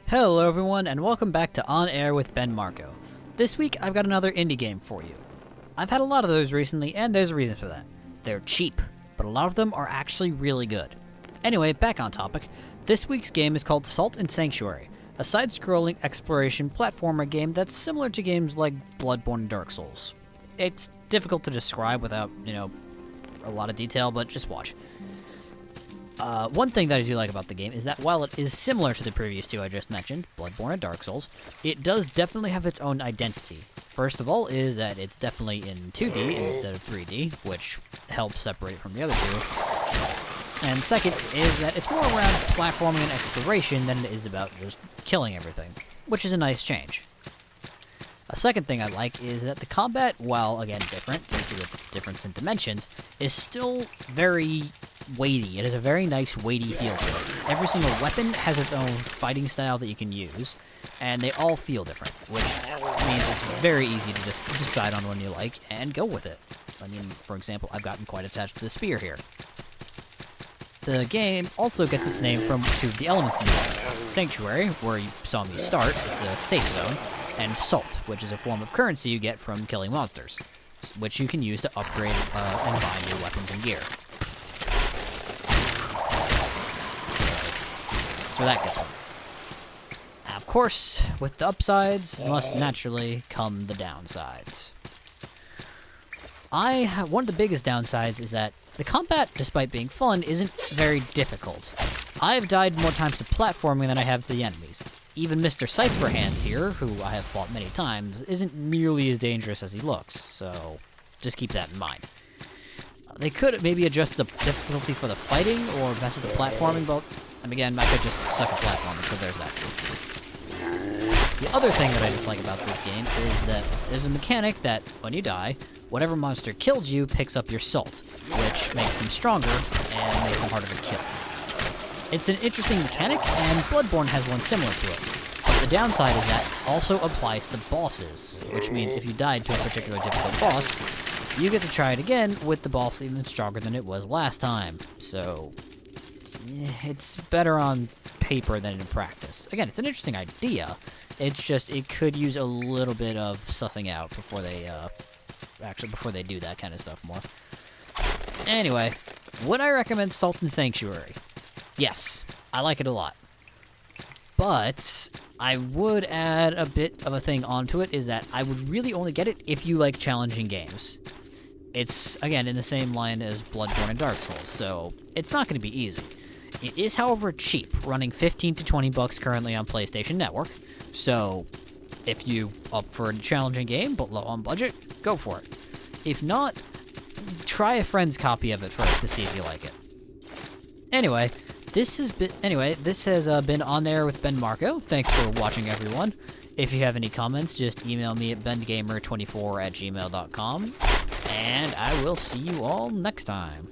Hello everyone, and welcome back to On Air with Ben Marco. This week, I've got another indie game for you. I've had a lot of those recently, and there's a reason for that. They're cheap, but a lot of them are actually really good. Anyway, back on topic, this week's game is called Salt and Sanctuary, a side-scrolling exploration platformer game that's similar to games like Bloodborne and Dark Souls. It's difficult to describe without, a lot of detail, but just watch. One thing that I do like about the game is that while it is similar to the previous two I just mentioned, Bloodborne and Dark Souls, it does definitely have its own identity. First of all is that it's definitely in 2D instead of 3D, which helps separate it from the other two. And second is that it's more around platforming and exploration than it is about just killing everything, which is a nice change. A second thing I like is that the combat, while again different due to the difference in dimensions, is still very weighty. It has a very nice weighty feel to it. Every single weapon has its own fighting style that you can use, and they all feel different, which means it's very easy to just decide on one you like and go with it. I mean, for example, I've gotten quite attached to the spear here. The game also gets its name from two of the elements in the game. Sanctuary, where you saw me start, it's a safe zone, and Salt, which is a form of currency you get from killing monsters, which you can use to upgrade and buy new weapons and gear. So that gets one. Of course, with the upsides must naturally come the downsides. One of the biggest downsides is that the combat, despite being fun, isn't very difficult. I've died more times to platforming than I have to the enemies. Even Mr. Cypherhands here, who I have fought many times, isn't nearly as dangerous as he looks, so just keep that in mind. They could maybe adjust the difficulty for the fighting or mess with the platforming, but again, I could just suck at platforming, so there's that. The other thing that I dislike about this game is that there's a mechanic that, when you die, whatever monster killed you picks up your salt, which makes them stronger and makes them harder to kill. It's an interesting mechanic, and Bloodborne has one similar to it. But the downside is that it also applies to bosses, which means if you died to a particularly difficult boss, you get to try it again with the boss even stronger than it was last time. So, it's better on paper than in practice. Again, it's an interesting idea. It's just, it could use a little bit of sussing out before they do that kind of stuff more. Anyway, would I recommend Salt and Sanctuary? Yes, I like it a lot. But I would add a bit of a thing onto it, is that I would really only get it if you like challenging games. It's, again, in the same line as Bloodborne and Dark Souls, so it's not going to be easy. It is, however, cheap, running $15 to $20 currently on PlayStation Network, so if you up for a challenging game but low on budget, go for it. If not, try a friend's copy of it first to see if you like it. Anyway, this has been On Air with Ben Marco. Thanks for watching, everyone. If you have any comments, just email me at bengamer24@gmail.com, and I will see you all next time.